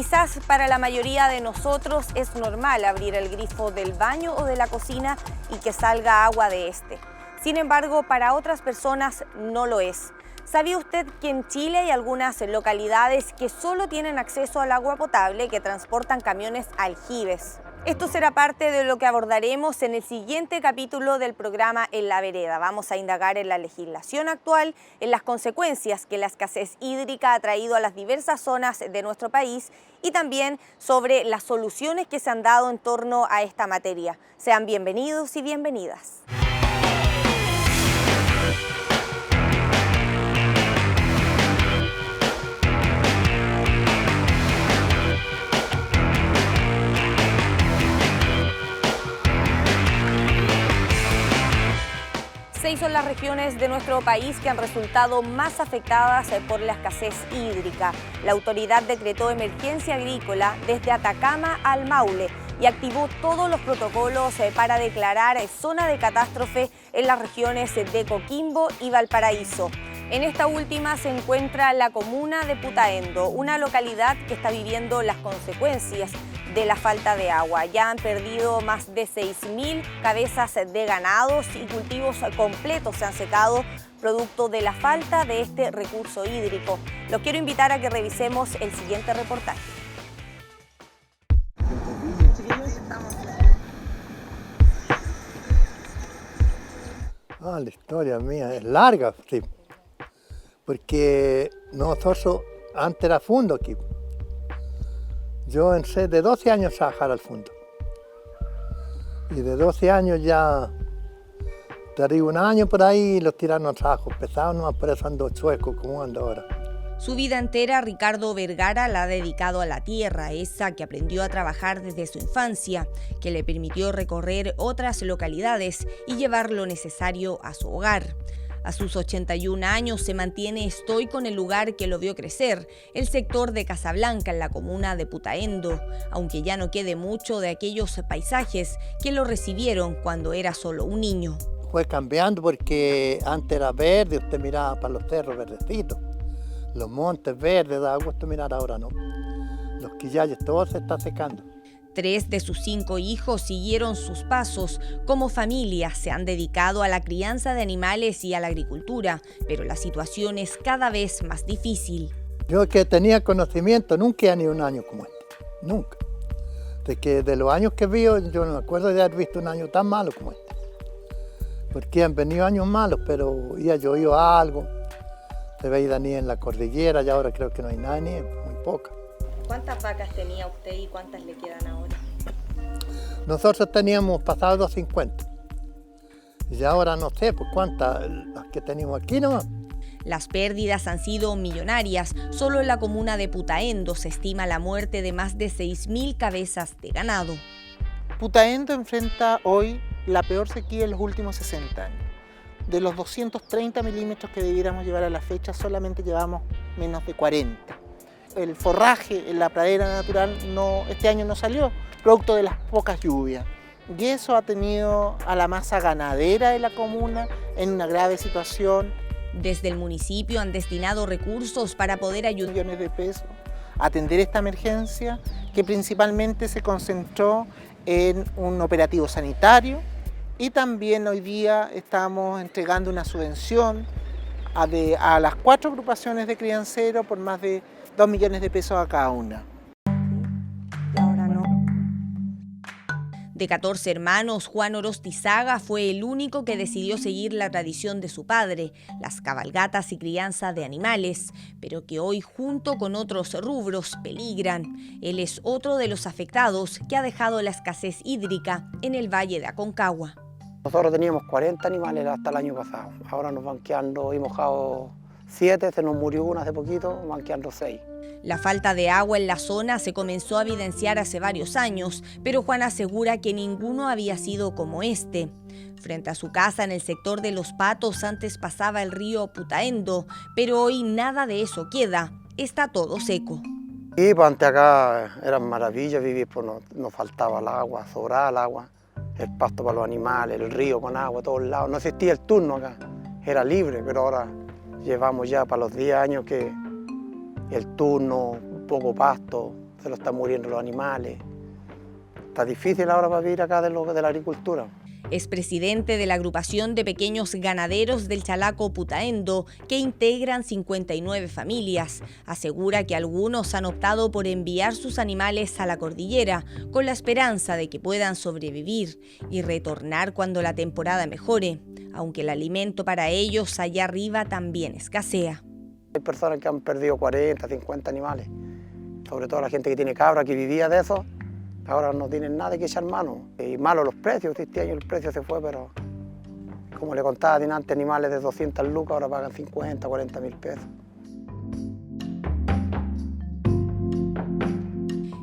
Quizás para la mayoría de nosotros es normal abrir el grifo del baño o de la cocina y que salga agua de este. Sin embargo, para otras personas no lo es. ¿Sabía usted que en Chile hay algunas localidades que solo tienen acceso al agua potable, que transportan camiones a aljibes? Esto será parte de lo que abordaremos en el siguiente capítulo del programa En la Vereda. Vamos a indagar en la legislación actual, en las consecuencias que la escasez hídrica ha traído a las diversas zonas de nuestro país y también sobre las soluciones que se han dado en torno a esta materia. Sean bienvenidos y bienvenidas. Seis son las regiones de nuestro país que han resultado más afectadas por la escasez hídrica. La autoridad decretó emergencia agrícola desde Atacama al Maule y activó todos los protocolos para declarar zona de catástrofe en las regiones de Coquimbo y Valparaíso. En esta última se encuentra la comuna de Putaendo, una localidad que está viviendo las consecuencias de la falta de agua. Ya han perdido más de 6.000 cabezas de ganados y cultivos completos se han secado producto de la falta de este recurso hídrico. Los quiero invitar a que revisemos el siguiente reportaje. La historia mía es larga, sí, porque nosotros antes era fondo aquí. Yo empecé de 12 años a trabajar al fondo. Y de 12 años ya, de arriba un año por ahí, los tiraron a trabajos pesados, no por eso ando chueco como ando ahora. Su vida entera, Ricardo Vergara la ha dedicado a la tierra, esa que aprendió a trabajar desde su infancia, que le permitió recorrer otras localidades y llevar lo necesario a su hogar. A sus 81 años se mantiene estoico en el lugar que lo vio crecer, el sector de Casablanca en la comuna de Putaendo, aunque ya no quede mucho de aquellos paisajes que lo recibieron cuando era solo un niño. Fue cambiando porque antes era verde, usted miraba para los cerros verdecitos, los montes verdes, da gusto mirar, ahora no. Los quillayes, todo se está secando. 3 de sus 5 hijos siguieron sus pasos. Como familia se han dedicado a la crianza de animales y a la agricultura, pero la situación es cada vez más difícil. Yo que tenía conocimiento, nunca ni un año como este, nunca. De los años que vi, yo no me acuerdo de haber visto un año tan malo como este. Porque han venido años malos, pero ya llovió algo, se veía ni en la cordillera y ahora creo que no hay nada, ni muy poca. ¿Cuántas vacas tenía usted y cuántas le quedan ahora? Nosotros teníamos pasado 250. Y ahora no sé pues cuántas, las que tenemos aquí nomás. Las pérdidas han sido millonarias. Solo en la comuna de Putaendo se estima la muerte de más de 6.000 cabezas de ganado. Putaendo enfrenta hoy la peor sequía en los últimos 60 años. De los 230 milímetros que debiéramos llevar a la fecha, solamente llevamos menos de 40. El forraje en la pradera natural este año no salió, producto de las pocas lluvias. Y eso ha tenido a la masa ganadera de la comuna en una grave situación. Desde el municipio han destinado recursos para poder ayudar. Millones de pesos a atender esta emergencia, que principalmente se concentró en un operativo sanitario, y también hoy día estamos entregando una subvención a las 4 agrupaciones de crianceros por más de 2 millones de pesos a cada una. Ahora no. De 14 hermanos, Juan Orostizaga fue el único que decidió seguir la tradición de su padre, las cabalgatas y crianza de animales, pero que hoy junto con otros rubros peligran. Él es otro de los afectados que ha dejado la escasez hídrica en el Valle de Aconcagua. Nosotros teníamos 40 animales hasta el año pasado, ahora nos van quedando, hemos mojado 7, se nos murió una hace poquito, van quedando 6. La falta de agua en la zona se comenzó a evidenciar hace varios años, pero Juan asegura que ninguno había sido como este. Frente a su casa en el sector de Los Patos antes pasaba el río Putaendo, pero hoy nada de eso queda, está todo seco. Y pues antes acá eran maravillas vivir, pues no faltaba el agua, sobraba el agua, el pasto para los animales, el río con agua a todos lados. No existía el turno acá, era libre, pero ahora llevamos ya para los 10 años que el turno, poco pasto, se lo están muriendo los animales. Está difícil ahora para vivir acá de la agricultura. Es presidente de la agrupación de pequeños ganaderos del Chalaco Putaendo, que integran 59 familias. Asegura que algunos han optado por enviar sus animales a la cordillera con la esperanza de que puedan sobrevivir y retornar cuando la temporada mejore, aunque el alimento para ellos allá arriba también escasea. Hay personas que han perdido 40, 50 animales, sobre todo la gente que tiene cabra, que vivía de eso. Ahora no tienen nada que echar mano. Y malos los precios, este año el precio se fue, pero como le contaba, tenían antes animales de 200 lucas, ahora pagan 50, 40 mil pesos.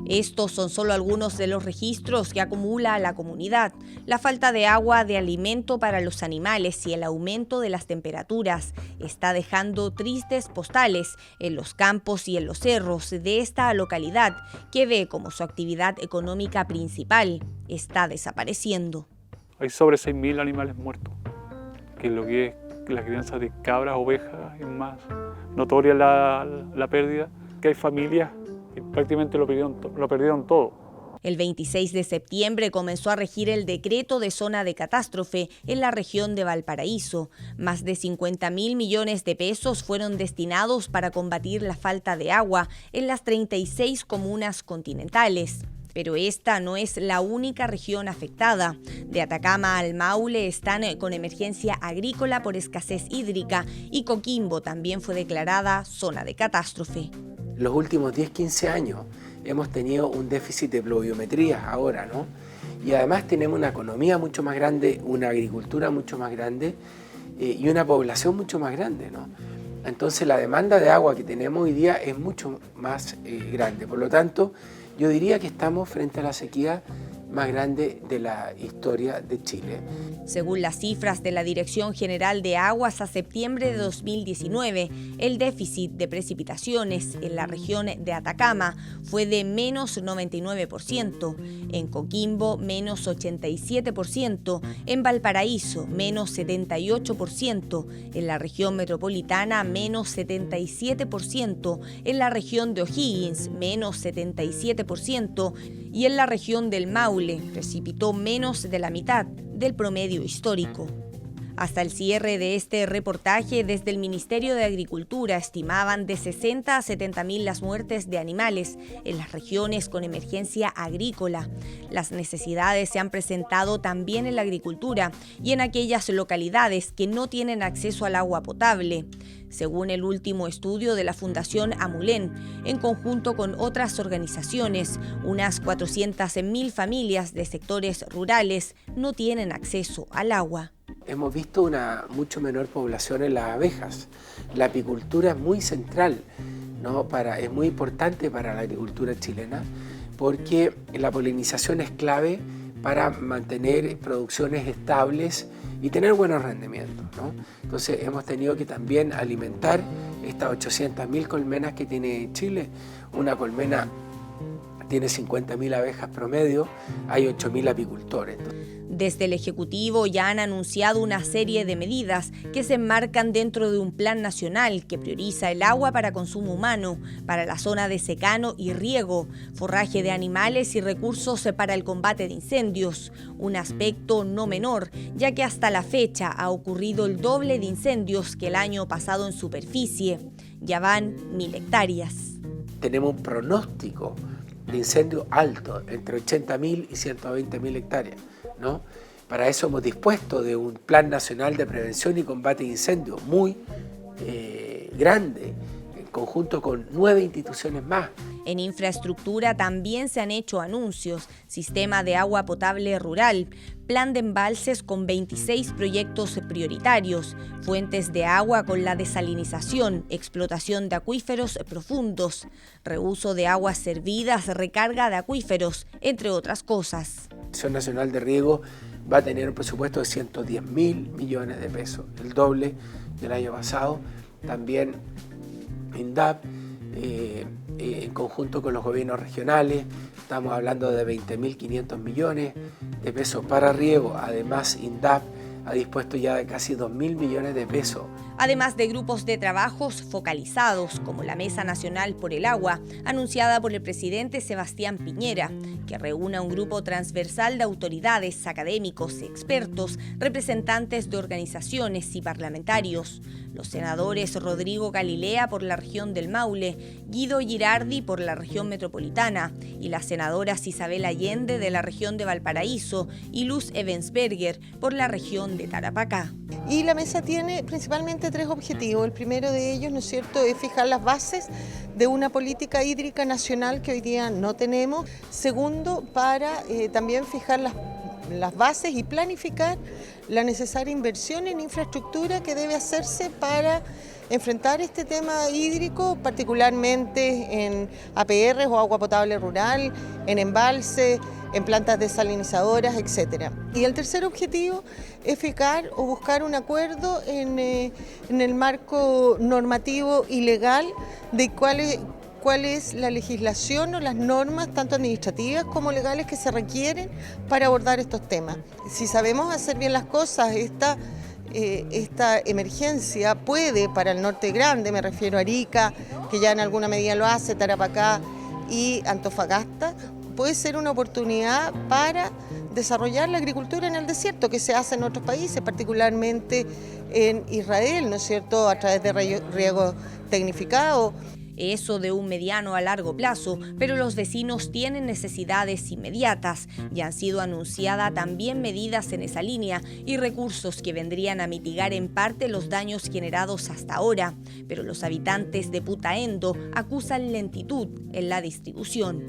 Estos son solo algunos de los registros que acumula la comunidad. La falta de agua, de alimento para los animales y el aumento de las temperaturas está dejando tristes postales en los campos y en los cerros de esta localidad, que ve como su actividad económica principal está desapareciendo. Hay sobre 6.000 animales muertos, que lo que es la crianza de cabras, ovejas, es más notoria la pérdida, que hay familias que prácticamente lo perdieron todo. El 26 de septiembre comenzó a regir el decreto de zona de catástrofe en la región de Valparaíso. Más de 50.000 millones de pesos fueron destinados para combatir la falta de agua en las 36 comunas continentales. Pero esta no es la única región afectada. De Atacama al Maule están con emergencia agrícola por escasez hídrica y Coquimbo también fue declarada zona de catástrofe. Los últimos 10-15 años hemos tenido un déficit de pluviometría ahora, ¿no? Y además tenemos una economía mucho más grande, una agricultura mucho más grande y una población mucho más grande, ¿no? Entonces la demanda de agua que tenemos hoy día es mucho más grande. Por lo tanto, yo diría que estamos frente a la sequía más grande de la historia de Chile. Según las cifras de la Dirección General de Aguas, a septiembre de 2019, el déficit de precipitaciones en la región de Atacama fue de menos 99%, en Coquimbo menos 87%, en Valparaíso menos 78%, en la región metropolitana menos 77%, en la región de O'Higgins menos 77% y en la región del Maule precipitó menos de la mitad del promedio histórico. Hasta el cierre de este reportaje, desde el Ministerio de Agricultura estimaban de 60 a 70.000 las muertes de animales en las regiones con emergencia agrícola. Las necesidades se han presentado también en la agricultura y en aquellas localidades que no tienen acceso al agua potable. Según el último estudio de la Fundación Amulén, en conjunto con otras organizaciones, unas 400.000 familias de sectores rurales no tienen acceso al agua. Hemos visto una mucho menor población en las abejas. La apicultura es muy central, ¿no? Es muy importante para la agricultura chilena porque la polinización es clave para mantener producciones estables y tener buenos rendimientos, ¿no? Entonces hemos tenido que también alimentar estas 800.000 colmenas que tiene Chile. Una colmena tiene 50.000 abejas promedio, hay 8.000 apicultores. Desde el Ejecutivo ya han anunciado una serie de medidas que se enmarcan dentro de un plan nacional que prioriza el agua para consumo humano, para la zona de secano y riego, forraje de animales y recursos para el combate de incendios. Un aspecto no menor, ya que hasta la fecha ha ocurrido el doble de incendios que el año pasado en superficie. Ya van 1.000 hectáreas. Tenemos un pronóstico de incendio alto, entre 80.000 y 120.000 hectáreas, ¿no? Para eso hemos dispuesto de un Plan Nacional de Prevención y Combate de Incendios muy grande, en conjunto con 9 instituciones más. En infraestructura también se han hecho anuncios: sistema de agua potable rural, plan de embalses con 26 proyectos prioritarios, fuentes de agua con la desalinización, explotación de acuíferos profundos, reuso de aguas servidas, recarga de acuíferos, entre otras cosas. La Dirección Nacional de Riego va a tener un presupuesto de 110.000 millones de pesos, el doble del año pasado. También INDAP, en conjunto con los gobiernos regionales, estamos hablando de 20.500 millones de pesos para riego. Además, INDAP ha dispuesto ya de casi 2.000 millones de pesos. Además de grupos de trabajos focalizados, como la Mesa Nacional por el Agua, anunciada por el presidente Sebastián Piñera, que reúne a un grupo transversal de autoridades, académicos, expertos, representantes de organizaciones y parlamentarios. Los senadores Rodrigo Galilea por la región del Maule, Guido Girardi por la región metropolitana y las senadoras Isabel Allende de la región de Valparaíso y Luz Ebensberger por la región de Tarapacá. Y la mesa tiene principalmente 3 objetivos. El primero de ellos, ¿no es cierto?, es fijar las bases de una política hídrica nacional que hoy día no tenemos. Segundo, para también fijar las bases y planificar la necesaria inversión en infraestructura que debe hacerse para enfrentar este tema hídrico, particularmente en APRs o agua potable rural, en embalses, en plantas desalinizadoras, etc. Y el tercer objetivo es fijar o buscar un acuerdo en el marco normativo y legal de cuál es la legislación o las normas, tanto administrativas como legales, que se requieren para abordar estos temas. Si sabemos hacer bien las cosas, esta emergencia puede, para el norte grande, me refiero a Arica, que ya en alguna medida lo hace, Tarapacá y Antofagasta, puede ser una oportunidad para desarrollar la agricultura en el desierto, que se hace en otros países, particularmente en Israel, ¿no es cierto?, a través de riego tecnificado. Eso de un mediano a largo plazo, pero los vecinos tienen necesidades inmediatas y han sido anunciadas también medidas en esa línea y recursos que vendrían a mitigar en parte los daños generados hasta ahora, pero los habitantes de Putaendo acusan lentitud en la distribución.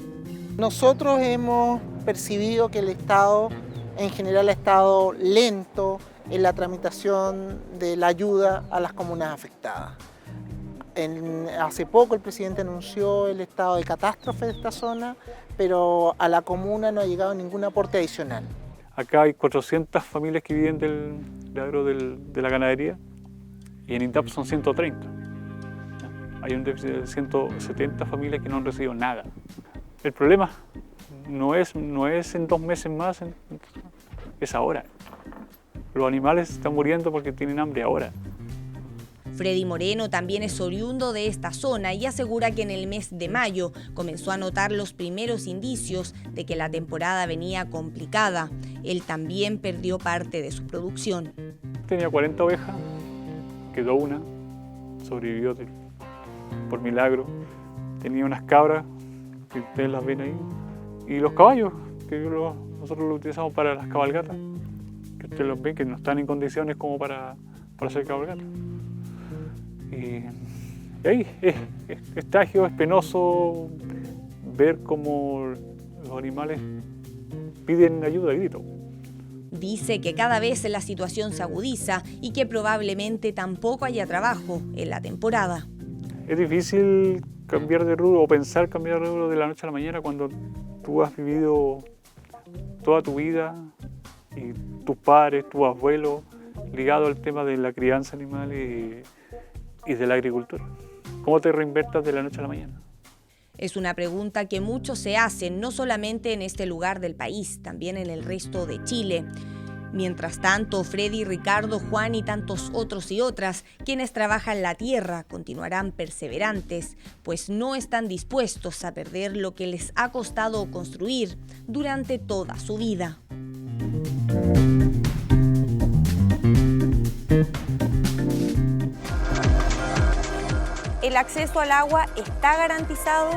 Nosotros hemos percibido que el Estado en general ha estado lento en la tramitación de la ayuda a las comunas afectadas. Hace poco el presidente anunció el estado de catástrofe de esta zona, pero a la comuna no ha llegado ningún aporte adicional. Acá hay 400 familias que viven de la ganadería y en INDAP son 130. Hay un déficit de 170 familias que no han recibido nada. El problema no es en 2 meses más, es ahora. Los animales están muriendo porque tienen hambre ahora. Freddy Moreno también es oriundo de esta zona y asegura que en el mes de mayo comenzó a notar los primeros indicios de que la temporada venía complicada. Él también perdió parte de su producción. Tenía 40 ovejas, quedó una, sobrevivió por milagro. Tenía unas cabras, que ustedes las ven ahí, y los caballos, que nosotros los utilizamos para las cabalgatas, que ustedes los ven, que no están en condiciones como para hacer cabalgatas. Y ahí es trágico, es penoso ver cómo los animales piden ayuda a grito. Dice que cada vez la situación se agudiza y que probablemente tampoco haya trabajo en la temporada. Es difícil cambiar de rubro o pensar cambiar de rubro de la noche a la mañana cuando tú has vivido toda tu vida y tus padres, tus abuelos, ligado al tema de la crianza animal y de la agricultura. ¿Cómo te reinventas de la noche a la mañana? Es una pregunta que muchos se hacen, no solamente en este lugar del país, también en el resto de Chile. Mientras tanto, Freddy, Ricardo, Juan y tantos otros y otras, quienes trabajan la tierra, continuarán perseverantes, pues no están dispuestos a perder lo que les ha costado construir durante toda su vida. ¿El acceso al agua está garantizado?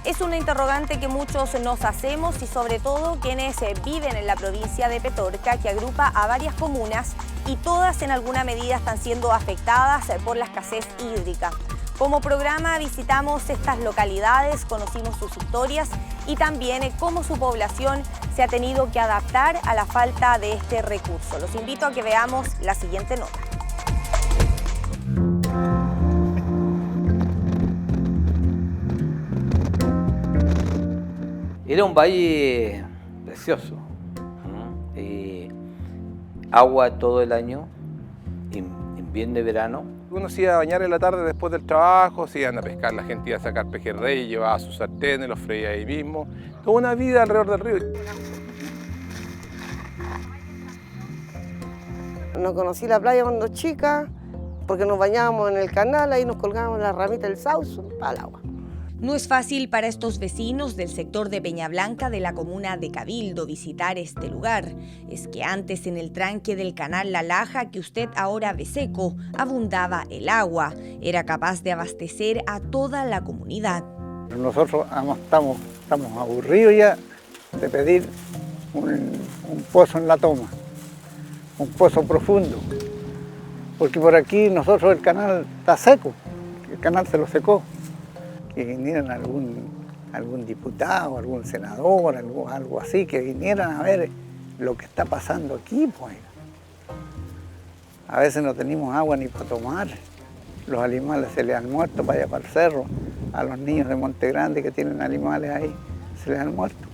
Es una interrogante que muchos nos hacemos y sobre todo quienes viven en la provincia de Petorca, que agrupa a varias comunas y todas en alguna medida están siendo afectadas por la escasez hídrica. Como programa visitamos estas localidades, conocimos sus historias y también cómo su población se ha tenido que adaptar a la falta de este recurso. Los invito a que veamos la siguiente nota. Era un valle precioso, agua todo el año, invierno y verano. Uno se iba a bañar en la tarde después del trabajo, se iban a pescar, la gente iba a sacar pejerrey, llevaba sus sartenes, los freía ahí mismo. Toda una vida alrededor del río. No conocí la playa cuando chica, porque nos bañábamos en el canal, ahí nos colgábamos en la ramita del sauce al agua. No es fácil para estos vecinos del sector de Peña Blanca de la comuna de Cabildo visitar este lugar. Es que antes en el tranque del canal La Laja, que usted ahora ve seco, abundaba el agua. Era capaz de abastecer a toda la comunidad. Nosotros estamos aburridos ya de pedir un pozo en la toma, un pozo profundo, porque por aquí nosotros el canal está seco, el canal se lo secó. Que vinieran algún diputado, algún senador, algo así, que vinieran a ver lo que está pasando aquí, pues. A veces no tenemos agua ni para tomar, los animales se les han muerto para allá para el cerro, a los niños de Monte Grande que tienen animales ahí, se les han muerto.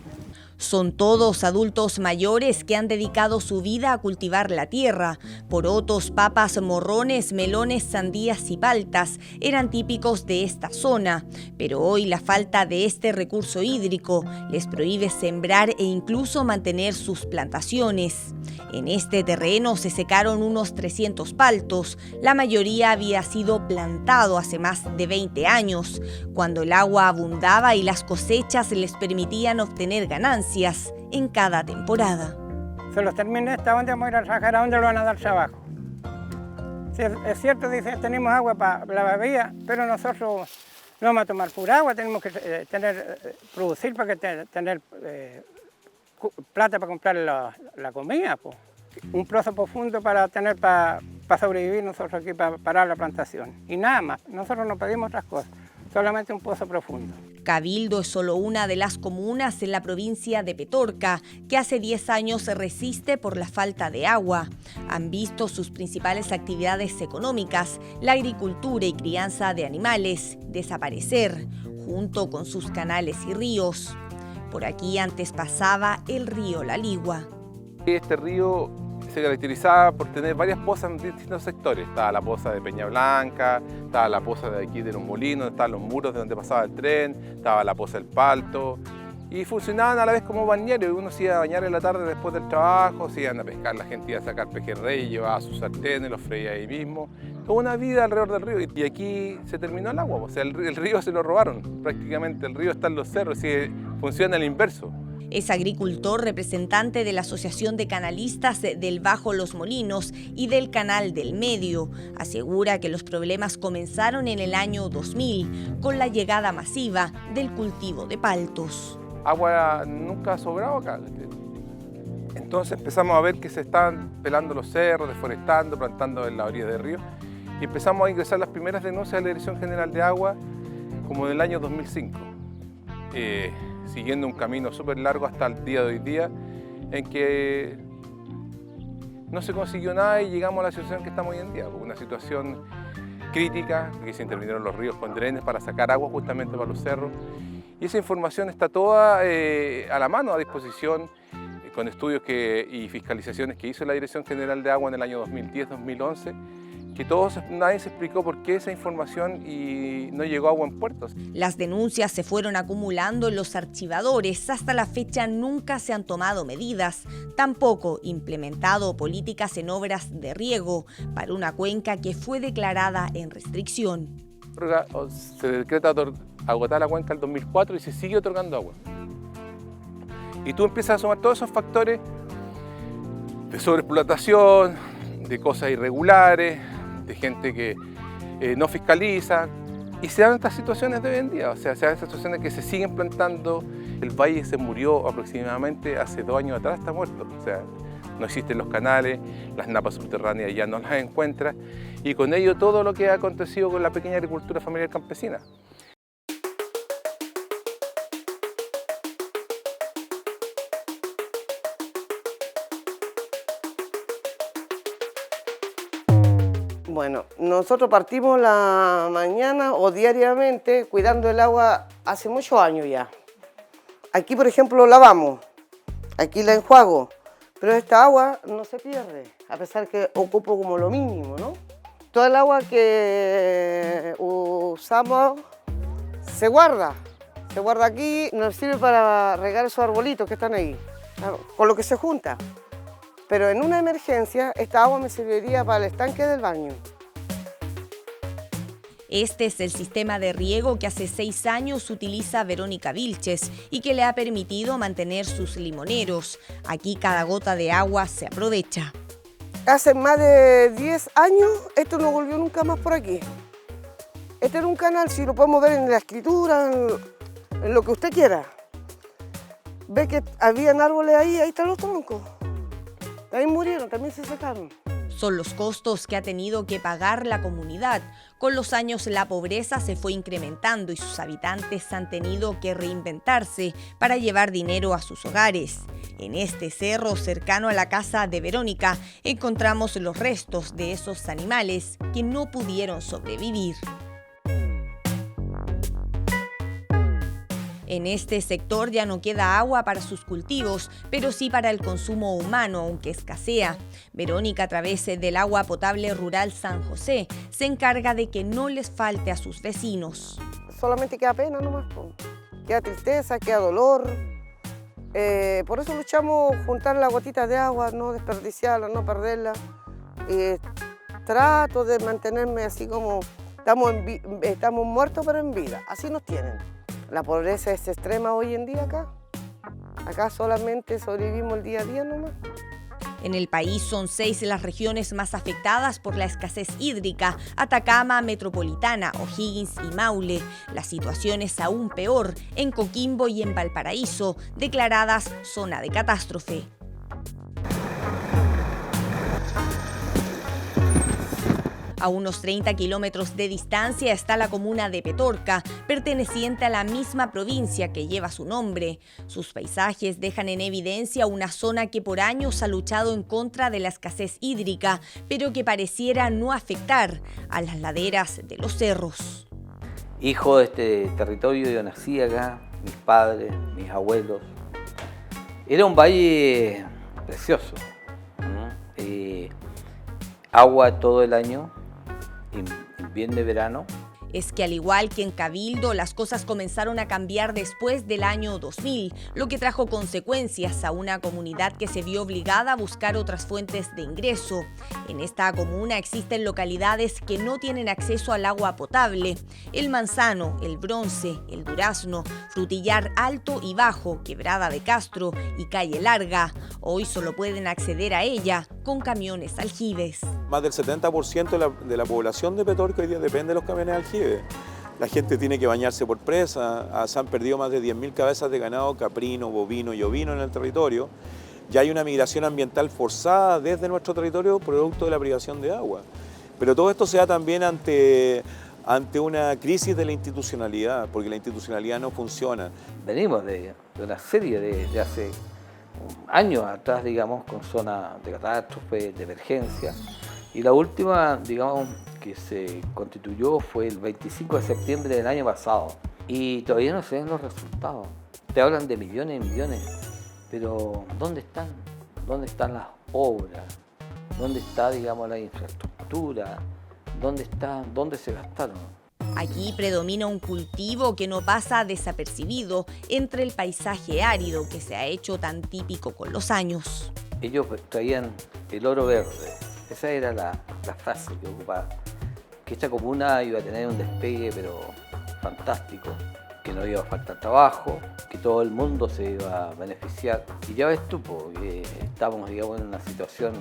Son todos adultos mayores que han dedicado su vida a cultivar la tierra. Porotos, papas, morrones, melones, sandías y paltas eran típicos de esta zona. Pero hoy la falta de este recurso hídrico les prohíbe sembrar e incluso mantener sus plantaciones. En este terreno se secaron unos 300 paltos. La mayoría había sido plantado hace más de 20 años, cuando el agua abundaba y las cosechas les permitían obtener ganancias en cada temporada. Se los termina esta, ¿dónde vamos a ir a trabajar? ¿A dónde lo van a dar trabajo? Sí, es cierto, dice, tenemos agua para la bebida, pero nosotros no vamos a tomar pura agua, tenemos que producir para que tener plata para comprar la comida. Pues. Un pozo profundo para sobrevivir nosotros aquí, para parar la plantación. Y nada más, nosotros no pedimos otras cosas, solamente un pozo profundo. Cabildo es solo una de las comunas en la provincia de Petorca que hace 10 años se resiste por la falta de agua. Han visto sus principales actividades económicas, la agricultura y crianza de animales, desaparecer, junto con sus canales y ríos. Por aquí antes pasaba el río La Ligua. Este río se caracterizaba por tener varias pozas en distintos sectores. Estaba la poza de Peña Blanca, estaba la poza de aquí de los Molinos, estaban los muros de donde pasaba el tren, estaba la poza del Palto, y funcionaban a la vez como balneario. Uno se iba a bañar en la tarde después del trabajo, se iban a pescar, la gente iba a sacar pejerrey, llevaba sus sartenes, los freía ahí mismo. Toda una vida alrededor del río, y aquí se terminó el agua, o sea, el río se lo robaron, prácticamente el río está en los cerros, y funciona al inverso. Es agricultor, representante de la Asociación de Canalistas del Bajo Los Molinos y del Canal del Medio. Asegura que los problemas comenzaron en el año 2000 con la llegada masiva del cultivo de paltos. Agua nunca ha sobrado acá. Entonces empezamos a ver que se estaban pelando los cerros, deforestando, plantando en la orilla del río, y empezamos a ingresar las primeras denuncias a la Dirección General de Agua como del año 2005. Siguiendo un camino súper largo hasta el día de hoy día, en que no se consiguió nada y llegamos a la situación que estamos hoy en día, una situación crítica, que se intervinieron los ríos con drenes para sacar agua justamente para los cerros, y esa información está toda a la mano, a disposición, con estudios y fiscalizaciones que hizo la Dirección General de Agua en el año 2010-2011, que nadie se explicó por qué esa información y no llegó agua en puertos. Las denuncias se fueron acumulando en los archivadores. Hasta la fecha nunca se han tomado medidas, tampoco implementado políticas en obras de riego para una cuenca que fue declarada en restricción. Se decreta agotar la cuenca en el 2004 y se sigue otorgando agua. Y tú empiezas a sumar todos esos factores de sobreexplotación, de cosas irregulares, de gente que no fiscaliza, y se dan estas situaciones de hoy en día, o sea, se dan estas situaciones que se siguen plantando. El valle se murió aproximadamente hace 2 años atrás, está muerto, o sea, no existen los canales, las napas subterráneas ya no las encuentras, y con ello todo lo que ha acontecido con la pequeña agricultura familiar campesina. Bueno, nosotros partimos la mañana o diariamente cuidando el agua hace muchos años ya. Aquí, por ejemplo, lavamos, aquí la enjuago, pero esta agua no se pierde, a pesar que ocupo como lo mínimo, ¿no? Toda el agua que usamos se guarda aquí, nos sirve para regar esos arbolitos que están ahí, con lo que se junta. Pero en una emergencia, esta agua me serviría para el estanque del baño. Este es el sistema de riego que hace 6 años utiliza Verónica Vilches y que le ha permitido mantener sus limoneros. Aquí cada gota de agua se aprovecha. Hace más de 10 años, esto no volvió nunca más por aquí. Este era un canal, si lo podemos ver en la escritura, en lo que usted quiera. Ve que habían árboles ahí están los troncos. Ahí murieron, también se secaron. Son los costos que ha tenido que pagar la comunidad. Con los años la pobreza se fue incrementando y sus habitantes han tenido que reinventarse para llevar dinero a sus hogares. En este cerro cercano a la casa de Verónica encontramos los restos de esos animales que no pudieron sobrevivir. En este sector ya no queda agua para sus cultivos, pero sí para el consumo humano, aunque escasea. Verónica, a través del agua potable rural San José, se encarga de que no les falte a sus vecinos. Solamente queda pena nomás, queda tristeza, queda dolor. Por eso luchamos juntar las gotitas de agua, no desperdiciarla, no perderla. Trato de mantenerme así como estamos muertos pero en vida, así nos tienen. La pobreza es extrema hoy en día acá. Acá solamente sobrevivimos el día a día nomás. En el país son 6 las regiones más afectadas por la escasez hídrica: Atacama, Metropolitana, O'Higgins y Maule. La situación es aún peor en Coquimbo y en Valparaíso, declaradas zona de catástrofe. A unos 30 kilómetros de distancia está la comuna de Petorca, perteneciente a la misma provincia que lleva su nombre. Sus paisajes dejan en evidencia una zona que por años ha luchado en contra de la escasez hídrica, pero que pareciera no afectar a las laderas de los cerros. Hijo de este territorio, yo nací acá, mis padres, mis abuelos. Era un valle precioso, ¿no? Agua todo el año. Invierno y verano. Es que al igual que en Cabildo, las cosas comenzaron a cambiar después del año 2000, lo que trajo consecuencias a una comunidad que se vio obligada a buscar otras fuentes de ingreso. En esta comuna existen localidades que no tienen acceso al agua potable: El Manzano, El Bronce, El Durazno, Frutillar Alto y Bajo, Quebrada de Castro y Calle Larga. Hoy solo pueden acceder a ella con camiones aljibes. Más del 70% de la población de Petorca hoy día depende de los camiones aljibes. La gente tiene que bañarse por presa, se han perdido más de 10.000 cabezas de ganado caprino, bovino y ovino en el territorio. Ya hay una migración ambiental forzada desde nuestro territorio producto de la privación de agua. Pero todo esto se da también ante una crisis de la institucionalidad, porque la institucionalidad no funciona. Venimos de una serie de hace años atrás, digamos, con zonas de catástrofe, de emergencia. Y la última, digamos, que se constituyó fue el 25 de septiembre del año pasado. Y todavía no se ven los resultados. Te hablan de millones y millones, pero ¿dónde están? ¿Dónde están las obras? ¿Dónde está, digamos, la infraestructura? ¿Dónde se gastaron? Aquí predomina un cultivo que no pasa desapercibido entre el paisaje árido que se ha hecho tan típico con los años. Ellos traían el oro verde. Esa era la frase que ocupaba. Que esta comuna iba a tener un despegue pero fantástico, que no iba a faltar trabajo, que todo el mundo se iba a beneficiar. Y ya ves tú, porque estamos, digamos, en una situación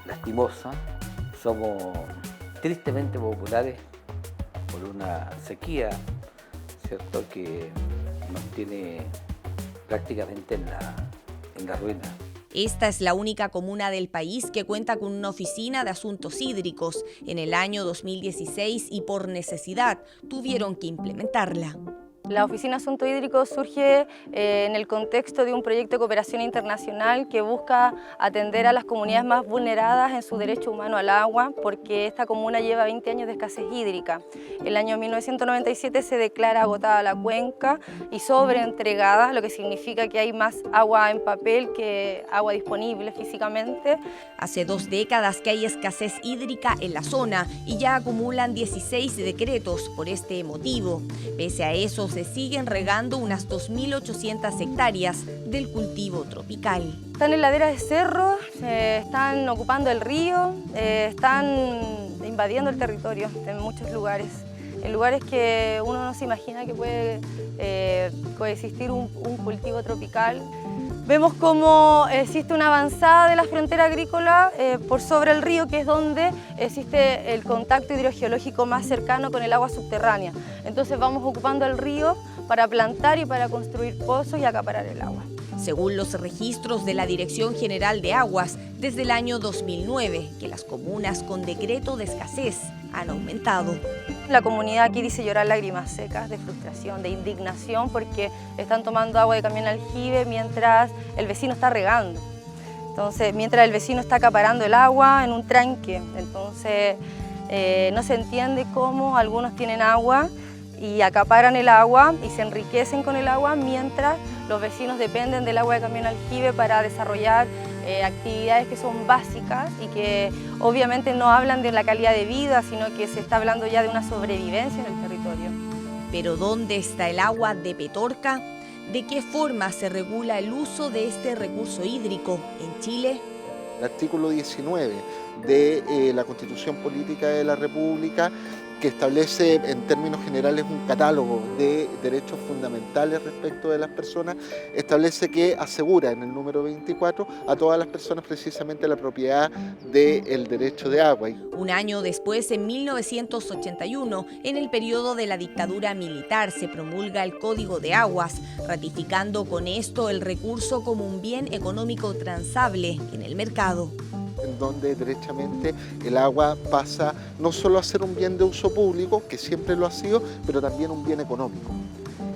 lastimosa. Somos tristemente populares por una sequía, ¿cierto?, que nos tiene prácticamente en la ruina. Esta es la única comuna del país que cuenta con una oficina de asuntos hídricos. En el año 2016 y por necesidad tuvieron que implementarla. La Oficina de Asuntos Hídricos surge en el contexto de un proyecto de cooperación internacional que busca atender a las comunidades más vulneradas en su derecho humano al agua, porque esta comuna lleva 20 años de escasez hídrica. El año 1997 se declara agotada la cuenca y sobreentregada, lo que significa que hay más agua en papel que agua disponible físicamente. Hace 2 décadas que hay escasez hídrica en la zona y ya acumulan 16 decretos por este motivo. Pese a eso, se siguen regando unas 2.800 hectáreas del cultivo tropical. Están en laderas de cerro, están ocupando el río, están invadiendo el territorio en muchos lugares. En lugares que uno no se imagina que puede coexistir un cultivo tropical. Vemos cómo existe una avanzada de la frontera agrícola por sobre el río, que es donde existe el contacto hidrogeológico más cercano con el agua subterránea. Entonces vamos ocupando el río para plantar y para construir pozos y acaparar el agua. Según los registros de la Dirección General de Aguas, desde el año 2009, que las comunas con decreto de escasez han aumentado. La comunidad aquí dice llorar lágrimas secas de frustración, de indignación, porque están tomando agua de camión aljibe mientras el vecino está regando. Entonces, mientras el vecino está acaparando el agua en un tranque. Entonces, no se entiende cómo algunos tienen agua y acaparan el agua y se enriquecen con el agua, mientras los vecinos dependen del agua de camión aljibe para desarrollar actividades que son básicas y que obviamente no hablan de la calidad de vida, sino que se está hablando ya de una sobrevivencia en el territorio. Pero ¿dónde está el agua de Petorca? ¿De qué forma se regula el uso de este recurso hídrico en Chile? El artículo 19 de la Constitución Política de la República, que establece en términos generales un catálogo de derechos fundamentales respecto de las personas, establece que asegura en el número 24 a todas las personas precisamente la propiedad del derecho de agua. Un año después, en 1981, en el periodo de la dictadura militar, se promulga el Código de Aguas, ratificando con esto el recurso como un bien económico transable en el mercado. En donde derechamente el agua pasa no solo a ser un bien de uso público, que siempre lo ha sido, pero también un bien económico.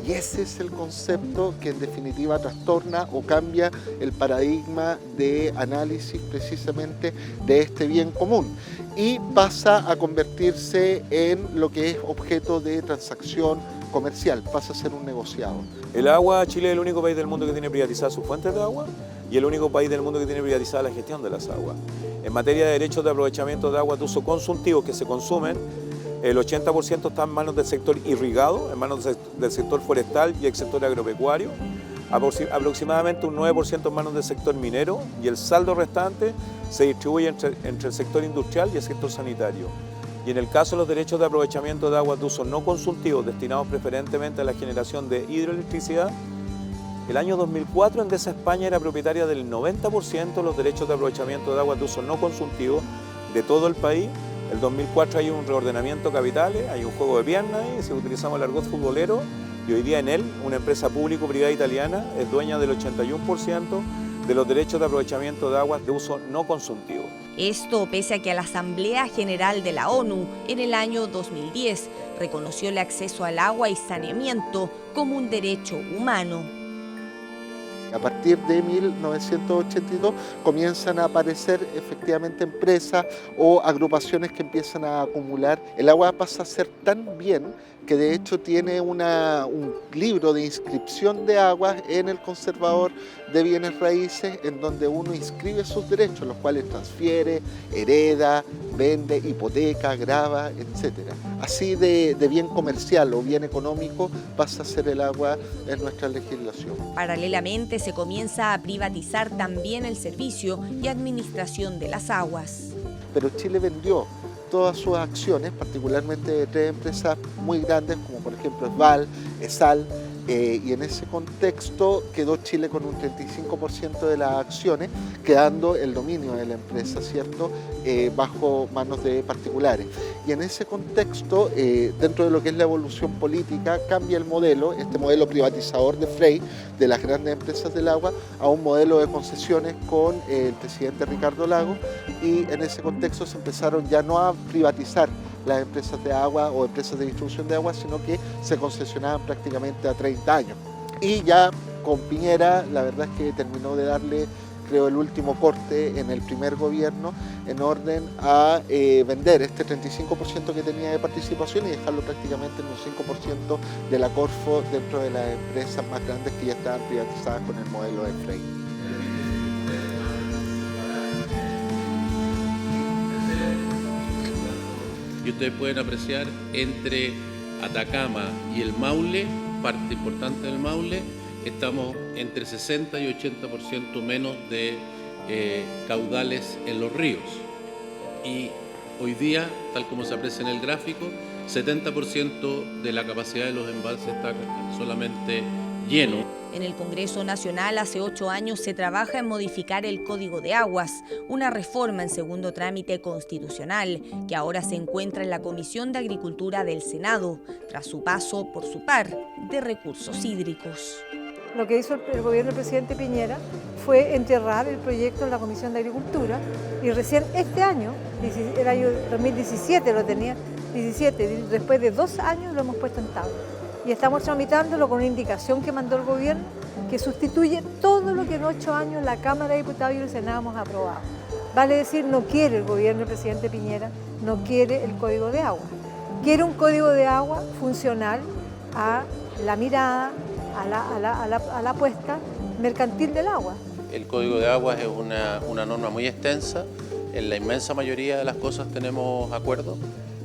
Y ese es el concepto que en definitiva trastorna o cambia el paradigma de análisis precisamente de este bien común y pasa a convertirse en lo que es objeto de transacción comercial, pasa a ser un negociado. El agua, Chile es el único país del mundo que tiene privatizadas sus fuentes de agua y el único país del mundo que tiene privatizada la gestión de las aguas. En materia de derechos de aprovechamiento de agua de uso consultivo que se consumen, el 80% está en manos del sector irrigado, en manos del sector forestal y el sector agropecuario, aproximadamente un 9% en manos del sector minero y el saldo restante se distribuye entre el sector industrial y el sector sanitario. Y en el caso de los derechos de aprovechamiento de aguas de uso no consultivo destinados preferentemente a la generación de hidroelectricidad, el año 2004 Endesa España era propietaria del 90% de los derechos de aprovechamiento de aguas de uso no consultivo de todo el país. El 2004 hay un reordenamiento capitales, hay un juego de piernas ahí, si utilizamos el argot futbolero, y hoy día en él una empresa público-privada italiana es dueña del 81% de los derechos de aprovechamiento de aguas de uso no consultivo. Esto pese a que la Asamblea General de la ONU en el año 2010 reconoció el acceso al agua y saneamiento como un derecho humano. A partir de 1982 comienzan a aparecer efectivamente empresas o agrupaciones que empiezan a acumular. El agua pasa a ser tan bien que de hecho tiene un libro de inscripción de aguas en el conservador de bienes raíces, en donde uno inscribe sus derechos, los cuales transfiere, hereda, vende, hipoteca, grava, etc. Así de bien comercial o bien económico pasa a ser el agua en nuestra legislación. Paralelamente se comienza a privatizar también el servicio y administración de las aguas. Pero Chile vendió todas sus acciones, particularmente de tres empresas muy grandes, como por ejemplo ESVAL, ESAL, y en ese contexto quedó Chile con un 35% de las acciones, quedando el dominio de la empresa, ¿cierto?, bajo manos de particulares. Y en ese contexto, dentro de lo que es la evolución política, cambia el modelo, este modelo privatizador de Frey, de las grandes empresas del agua, a un modelo de concesiones con el presidente Ricardo Lagos, y en ese contexto se empezaron ya no a privatizar las empresas de agua o empresas de distribución de agua, sino que se concesionaban prácticamente a 30 años. Y ya con Piñera, la verdad es que terminó de darle, creo, el último corte en el primer gobierno en orden a vender este 35% que tenía de participación y dejarlo prácticamente en un 5% de la Corfo dentro de las empresas más grandes que ya estaban privatizadas con el modelo de Frey. Y ustedes pueden apreciar entre Atacama y el Maule parte importante del Maule, estamos entre 60 y 80% menos de caudales en los ríos. Y hoy día, tal como se aprecia en el gráfico, 70% de la capacidad de los embalses está solamente lleno. En el Congreso Nacional hace 8 años se trabaja en modificar el Código de Aguas, una reforma en segundo trámite constitucional que ahora se encuentra en la Comisión de Agricultura del Senado, tras su paso por su par de recursos hídricos. Lo que hizo el gobierno del presidente Piñera fue enterrar el proyecto en la Comisión de Agricultura y recién este año, el año 2017 lo tenía, 17, después de 2 años lo hemos puesto en tabla. Y estamos tramitándolo con una indicación que mandó el gobierno que sustituye todo lo que en 8 años la Cámara de Diputados y el Senado hemos aprobado. Vale decir, no quiere el gobierno del presidente Piñera, no quiere el Código de Agua. Quiere un Código de Agua funcional a la mirada, a la apuesta mercantil del agua. El Código de Aguas es una norma muy extensa. En la inmensa mayoría de las cosas tenemos acuerdo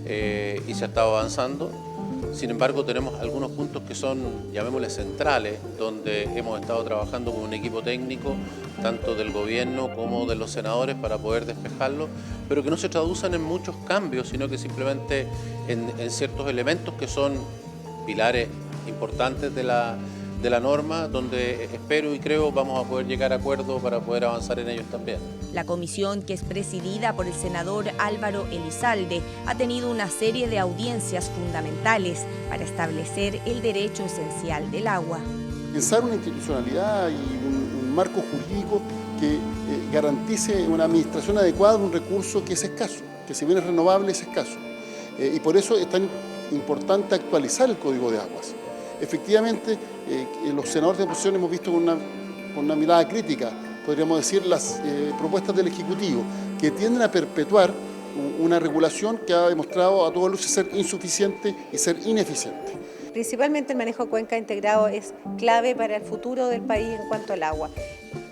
y se ha estado avanzando. Sin embargo, tenemos algunos puntos que son, llamémosle, centrales, donde hemos estado trabajando con un equipo técnico, tanto del gobierno como de los senadores, para poder despejarlo, pero que no se traducen en muchos cambios, sino que simplemente en ciertos elementos que son pilares importantes de la norma, donde espero y creo vamos a poder llegar a acuerdo para poder avanzar en ellos también. La comisión, que es presidida por el senador Álvaro Elizalde, ha tenido una serie de audiencias fundamentales para establecer el derecho esencial del agua. Pensar una institucionalidad y un marco jurídico que garantice una administración adecuada de un recurso que es escaso, que si bien es renovable es escaso. Y por eso es tan importante actualizar el Código de Aguas. Efectivamente, los senadores de oposición hemos visto con una mirada crítica, podríamos decir, las propuestas del Ejecutivo, que tienden a perpetuar una regulación que ha demostrado a todas luces ser insuficiente y ser ineficiente. Principalmente el manejo de cuenca integrado es clave para el futuro del país en cuanto al agua.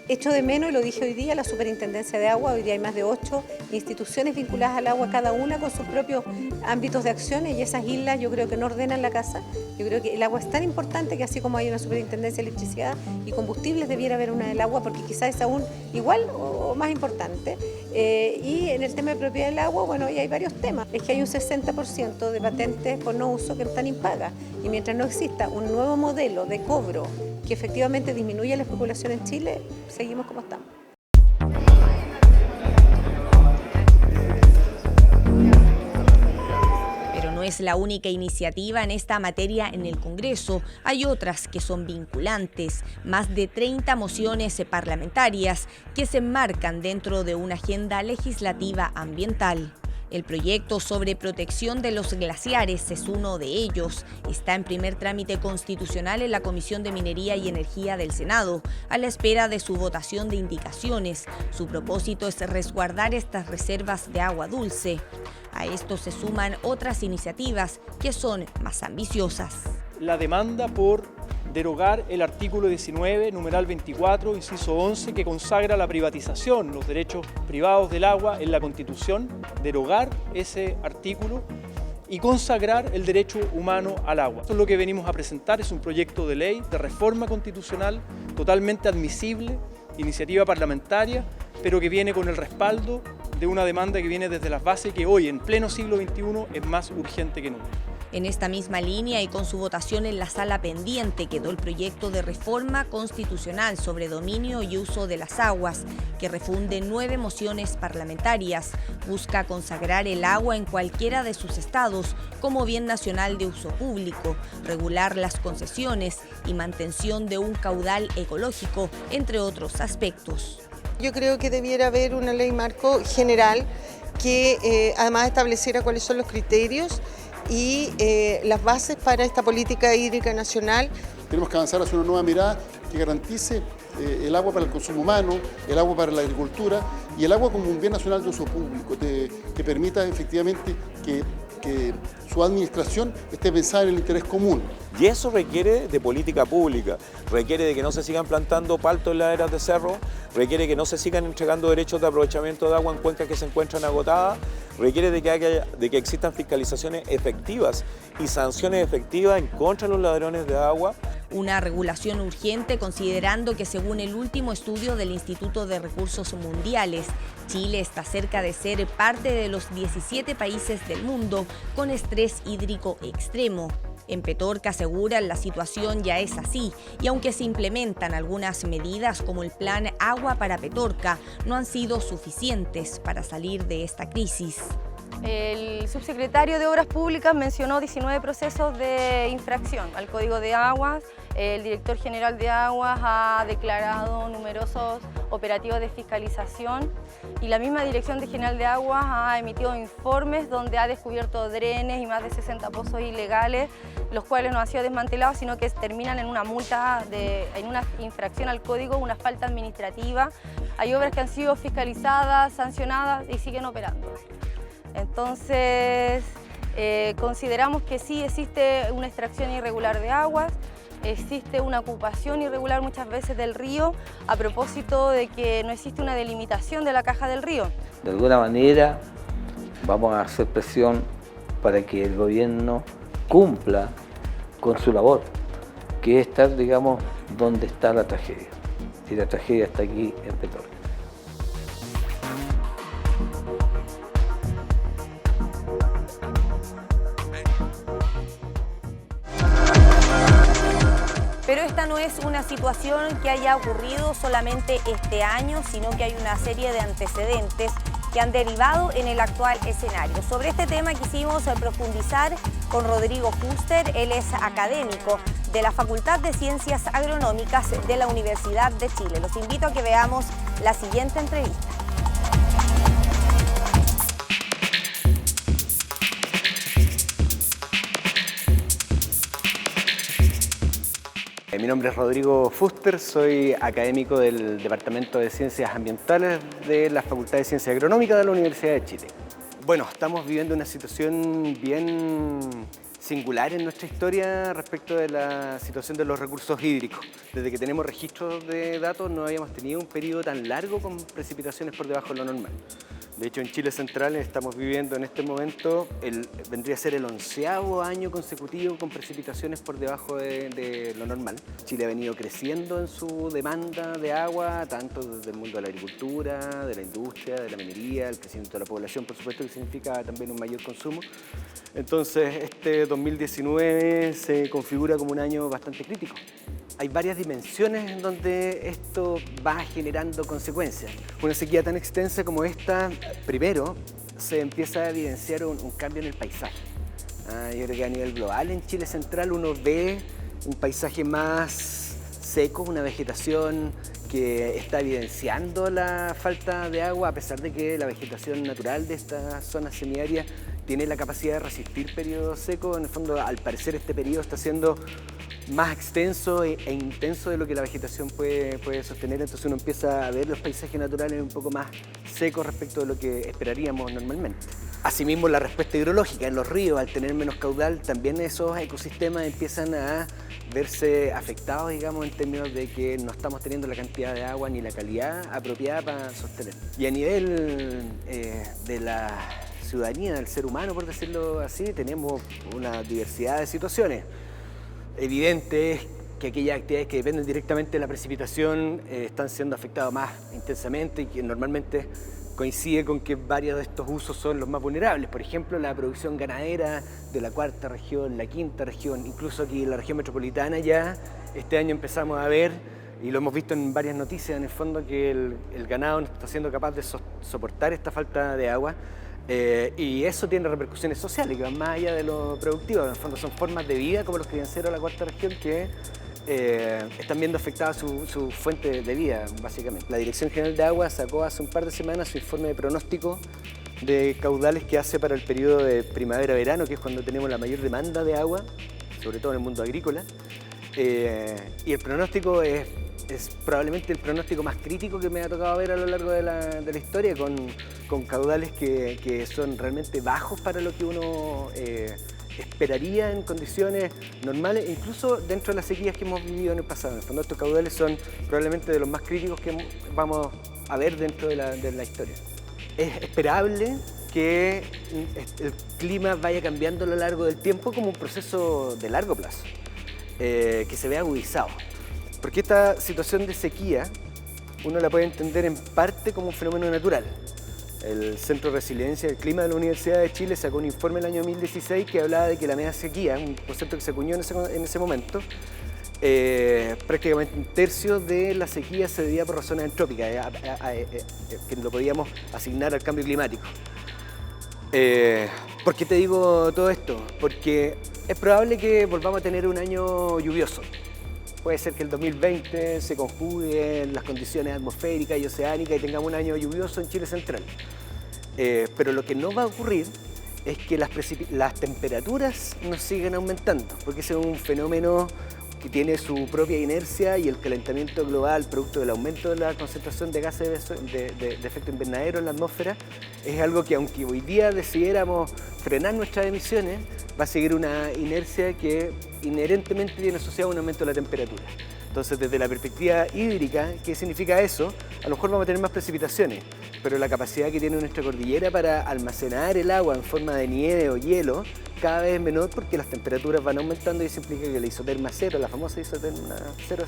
Echo de menos, y lo dije hoy día, la Superintendencia de Agua. Hoy día hay más de 8 instituciones vinculadas al agua, cada una con sus propios ámbitos de acciones, y esas islas yo creo que no ordenan la casa. Yo creo que el agua es tan importante que así como hay una Superintendencia de Electricidad y Combustibles, debiera haber una del agua, porque quizás es aún igual o más importante. Y en el tema de propiedad del agua, bueno, ahí hay varios temas. Es que hay un 60% de patentes por no uso que están impagas, y mientras no exista un nuevo modelo de cobro que efectivamente disminuya la especulación en Chile, seguimos como estamos. Pero no es la única iniciativa en esta materia en el Congreso. Hay otras que son vinculantes, más de 30 mociones parlamentarias que se enmarcan dentro de una agenda legislativa ambiental. El proyecto sobre protección de los glaciares es uno de ellos. Está en primer trámite constitucional en la Comisión de Minería y Energía del Senado, a la espera de su votación de indicaciones. Su propósito es resguardar estas reservas de agua dulce. A esto se suman otras iniciativas que son más ambiciosas. La demanda por derogar el artículo 19, numeral 24, inciso 11, que consagra la privatización, los derechos privados del agua en la Constitución, derogar ese artículo y consagrar el derecho humano al agua. Esto es lo que venimos a presentar, es un proyecto de ley de reforma constitucional totalmente admisible, iniciativa parlamentaria, pero que viene con el respaldo de una demanda que viene desde las bases, que hoy, en pleno siglo XXI, es más urgente que nunca. En esta misma línea y con su votación en la sala pendiente quedó el proyecto de reforma constitucional sobre dominio y uso de las aguas, que refunde 9 mociones parlamentarias. Busca consagrar el agua en cualquiera de sus estados como bien nacional de uso público, regular las concesiones y mantención de un caudal ecológico, entre otros aspectos. Yo creo que debiera haber una ley marco general que además estableciera cuáles son los criterios y las bases para esta política hídrica nacional. Tenemos que avanzar hacia una nueva mirada que garantice el agua para el consumo humano, el agua para la agricultura y el agua como un bien nacional de uso público, que permita efectivamente que que su administración esté pensada en el interés común. Y eso requiere de política pública, requiere de que no se sigan plantando paltos en laderas de cerro, requiere que no se sigan entregando derechos de aprovechamiento de agua en cuencas que se encuentran agotadas, requiere de que existan fiscalizaciones efectivas y sanciones efectivas en contra de los ladrones de agua. Una regulación urgente considerando que según el último estudio del Instituto de Recursos Mundiales, Chile está cerca de ser parte de los 17 países del mundo con estrés hídrico extremo. En Petorca aseguran la situación ya es así y aunque se implementan algunas medidas como el plan Agua para Petorca, no han sido suficientes para salir de esta crisis. El subsecretario de Obras Públicas mencionó 19 procesos de infracción al Código de Aguas. El director general de Aguas ha declarado numerosos operativos de fiscalización y la misma Dirección General de Aguas ha emitido informes donde ha descubierto drenes y más de 60 pozos ilegales, los cuales no han sido desmantelados, sino que terminan en una multa, en una infracción al Código, una falta administrativa. Hay obras que han sido fiscalizadas, sancionadas y siguen operando. Entonces, consideramos que sí existe una extracción irregular de aguas, existe una ocupación irregular muchas veces del río a propósito de que no existe una delimitación de la caja del río. De alguna manera vamos a hacer presión para que el gobierno cumpla con su labor, que es estar, digamos, donde está la tragedia. Y la tragedia está aquí en Petorca. Pero esta no es una situación que haya ocurrido solamente este año, sino que hay una serie de antecedentes que han derivado en el actual escenario. Sobre este tema quisimos profundizar con Rodrigo Fuster. Él es académico de la Facultad de Ciencias Agronómicas de la Universidad de Chile. Los invito a que veamos la siguiente entrevista. Mi nombre es Rodrigo Fuster, soy académico del Departamento de Ciencias Ambientales de la Facultad de Ciencias Agronómicas de la Universidad de Chile. Bueno, estamos viviendo una situación bien singular en nuestra historia respecto de la situación de los recursos hídricos. Desde que tenemos registros de datos no habíamos tenido un periodo tan largo con precipitaciones por debajo de lo normal. De hecho, en Chile Central estamos viviendo en este momento, vendría a ser el 11º año consecutivo con precipitaciones por debajo de lo normal. Chile ha venido creciendo en su demanda de agua, tanto desde el mundo de la agricultura, de la industria, de la minería, el crecimiento de la población, por supuesto, que significa también un mayor consumo. Entonces, este 2019 se configura como un año bastante crítico. Hay varias dimensiones en donde esto va generando consecuencias. Una sequía tan extensa como esta, primero, se empieza a evidenciar un cambio en el paisaje. Yo creo que a nivel global en Chile Central uno ve un paisaje más seco, una vegetación que está evidenciando la falta de agua, a pesar de que la vegetación natural de estas zonas semiáridas tiene la capacidad de resistir periodos secos. En el fondo, al parecer, este periodo está siendo más extenso e intenso de lo que la vegetación puede sostener, entonces uno empieza a ver los paisajes naturales un poco más secos respecto de lo que esperaríamos normalmente. Asimismo, la respuesta hidrológica en los ríos, al tener menos caudal, también esos ecosistemas empiezan a verse afectados, digamos, en términos de que no estamos teniendo la cantidad de agua ni la calidad apropiada para sostener. Y a nivel de la ciudadanía, del ser humano, por decirlo así, tenemos una diversidad de situaciones. Evidente es que aquellas actividades que dependen directamente de la precipitación están siendo afectadas más intensamente y que normalmente coincide con que varios de estos usos son los más vulnerables. Por ejemplo, la producción ganadera de la cuarta región, la quinta región, incluso aquí en la región metropolitana ya este año empezamos a ver, y lo hemos visto en varias noticias en el fondo, que el ganado no está siendo capaz de soportar esta falta de agua. Y eso tiene repercusiones sociales que van más allá de lo productivo. En el fondo son formas de vida como los crianceros de la cuarta región que están viendo afectada su fuente de vida, básicamente. La Dirección General de Agua sacó hace un par de semanas su informe de pronóstico de caudales que hace para el periodo de primavera-verano, que es cuando tenemos la mayor demanda de agua, sobre todo en el mundo agrícola. Y el pronóstico es es probablemente el pronóstico más crítico que me ha tocado ver a lo largo de la historia, con caudales que son realmente bajos para lo que uno esperaría en condiciones normales, incluso dentro de las sequías que hemos vivido en el pasado. En el fondo, estos caudales son probablemente de los más críticos que vamos a ver dentro de la historia. Es esperable que el clima vaya cambiando a lo largo del tiempo como un proceso de largo plazo, que se vea agudizado. Porque esta situación de sequía uno la puede entender en parte como un fenómeno natural. El Centro de Resiliencia del Clima de la Universidad de Chile sacó un informe en el año 2016 que hablaba de que la media sequía, un concepto que se acuñó en ese momento, prácticamente un tercio de la sequía se debía por razones antrópicas, que lo podíamos asignar al cambio climático. ¿Por qué te digo todo esto? Porque es probable que volvamos a tener un año lluvioso. Puede ser que el 2020 se conjuguen las condiciones atmosféricas y oceánicas y tengamos un año lluvioso en Chile central. Pero lo que no va a ocurrir es que las temperaturas no sigan aumentando, porque ese es un fenómeno que tiene su propia inercia, y el calentamiento global, producto del aumento de la concentración de gases de efecto invernadero en la atmósfera, es algo que, aunque hoy día decidiéramos frenar nuestras emisiones, va a seguir una inercia que inherentemente viene asociada a un aumento de la temperatura. Entonces, desde la perspectiva hídrica, ¿qué significa eso? A lo mejor vamos a tener más precipitaciones, pero la capacidad que tiene nuestra cordillera para almacenar el agua en forma de nieve o hielo cada vez es menor, porque las temperaturas van aumentando, y eso implica que la isoterma cero, la famosa isoterma cero,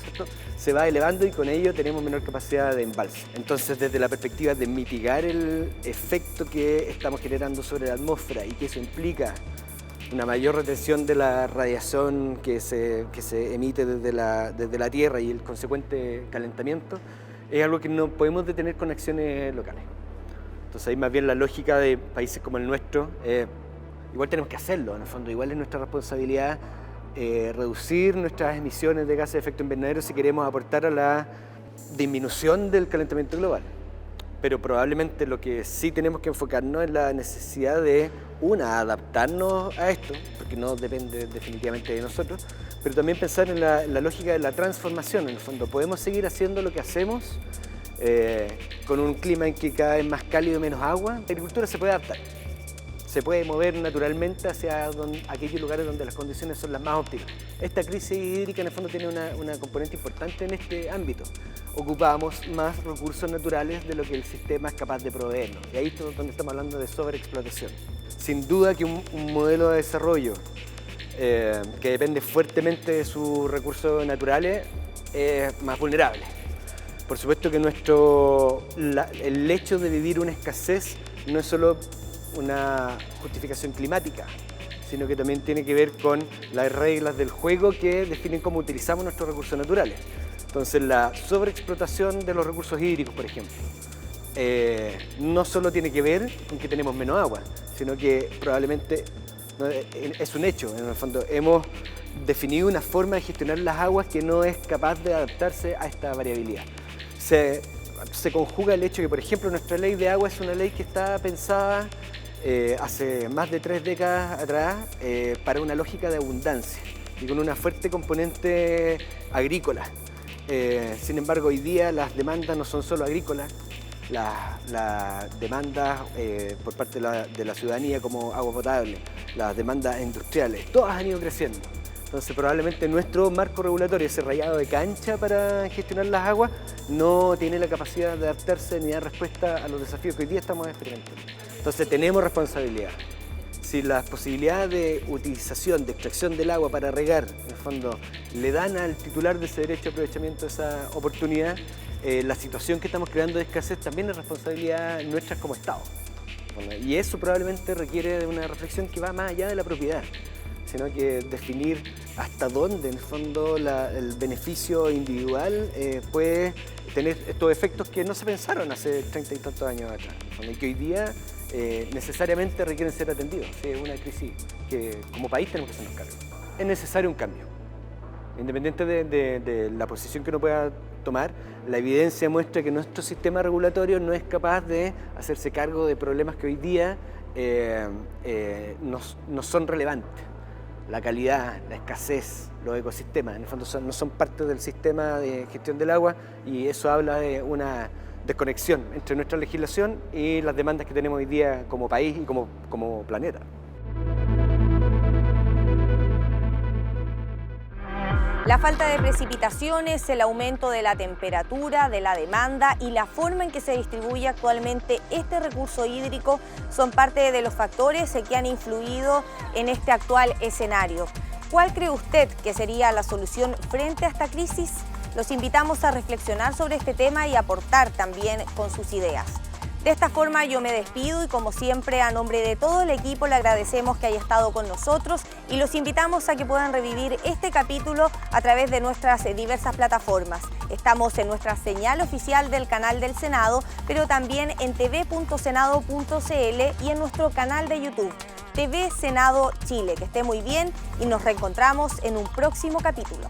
se va elevando, y con ello tenemos menor capacidad de embalse. Entonces, desde la perspectiva de mitigar el efecto que estamos generando sobre la atmósfera, y que eso implica una mayor retención de la radiación que se emite desde la Tierra y el consecuente calentamiento, es algo que no podemos detener con acciones locales. Entonces, ahí más bien la lógica de países como el nuestro, igual tenemos que hacerlo, en el fondo, igual es nuestra responsabilidad reducir nuestras emisiones de gases de efecto invernadero si queremos aportar a la disminución del calentamiento global. Pero probablemente lo que sí tenemos que enfocarnos es la necesidad de, adaptarnos a esto, porque no depende definitivamente de nosotros, pero también pensar en la lógica de la transformación. En el fondo, podemos seguir haciendo lo que hacemos con un clima en que cada vez más cálido y menos agua. La agricultura se puede adaptar, se puede mover naturalmente hacia aquellos lugares donde las condiciones son las más óptimas. Esta crisis hídrica en el fondo tiene una componente importante en este ámbito. Ocupamos más recursos naturales de lo que el sistema es capaz de proveernos, y ahí es donde estamos hablando de sobreexplotación. Sin duda que un modelo de desarrollo que depende fuertemente de sus recursos naturales es más vulnerable. Por supuesto que el hecho de vivir una escasez no es solo una justificación climática, sino que también tiene que ver con las reglas del juego que definen cómo utilizamos nuestros recursos naturales. Entonces, la sobreexplotación de los recursos hídricos, por ejemplo, no solo tiene que ver con que tenemos menos agua, sino que probablemente es un hecho. En el fondo, hemos definido una forma de gestionar las aguas que no es capaz de adaptarse a esta variabilidad. Se conjuga el hecho que, por ejemplo, nuestra ley de agua es una ley que está pensada hace más de 3 décadas atrás para una lógica de abundancia y con una fuerte componente agrícola. Sin embargo, hoy día las demandas no son solo agrícolas, las demandas por parte de la ciudadanía como agua potable, las demandas industriales, todas han ido creciendo. Entonces, probablemente nuestro marco regulatorio, ese rayado de cancha para gestionar las aguas, no tiene la capacidad de adaptarse ni dar respuesta a los desafíos que hoy día estamos experimentando. Entonces, tenemos responsabilidad. Si las posibilidades de utilización, de extracción del agua para regar, en el fondo, le dan al titular de ese derecho de aprovechamiento esa oportunidad, la situación que estamos creando de escasez también es responsabilidad nuestra como Estado. Bueno, y eso probablemente requiere de una reflexión que va más allá de la propiedad, sino que definir hasta dónde, en el fondo, el beneficio individual puede tener estos efectos que no se pensaron hace 30 y tantos años atrás, y que hoy día necesariamente requieren ser atendidos. Es una crisis que como país tenemos que hacernos cargo. Es necesario un cambio. Independiente de la posición que uno pueda tomar, la evidencia muestra que nuestro sistema regulatorio no es capaz de hacerse cargo de problemas que hoy día no son relevantes. la calidad, la escasez, los ecosistemas. En el fondo no son parte del sistema de gestión del agua y eso habla de una desconexión entre nuestra legislación y las demandas que tenemos hoy día como país y como planeta. La falta de precipitaciones, el aumento de la temperatura, de la demanda y la forma en que se distribuye actualmente este recurso hídrico son parte de los factores que han influido en este actual escenario. ¿Cuál cree usted que sería la solución frente a esta crisis? Los invitamos a reflexionar sobre este tema y aportar también con sus ideas. De esta forma yo me despido y como siempre a nombre de todo el equipo le agradecemos que haya estado con nosotros y los invitamos a que puedan revivir este capítulo a través de nuestras diversas plataformas. Estamos en nuestra señal oficial del canal del Senado, pero también en tv.senado.cl y en nuestro canal de YouTube, TV Senado Chile. Que esté muy bien y nos reencontramos en un próximo capítulo.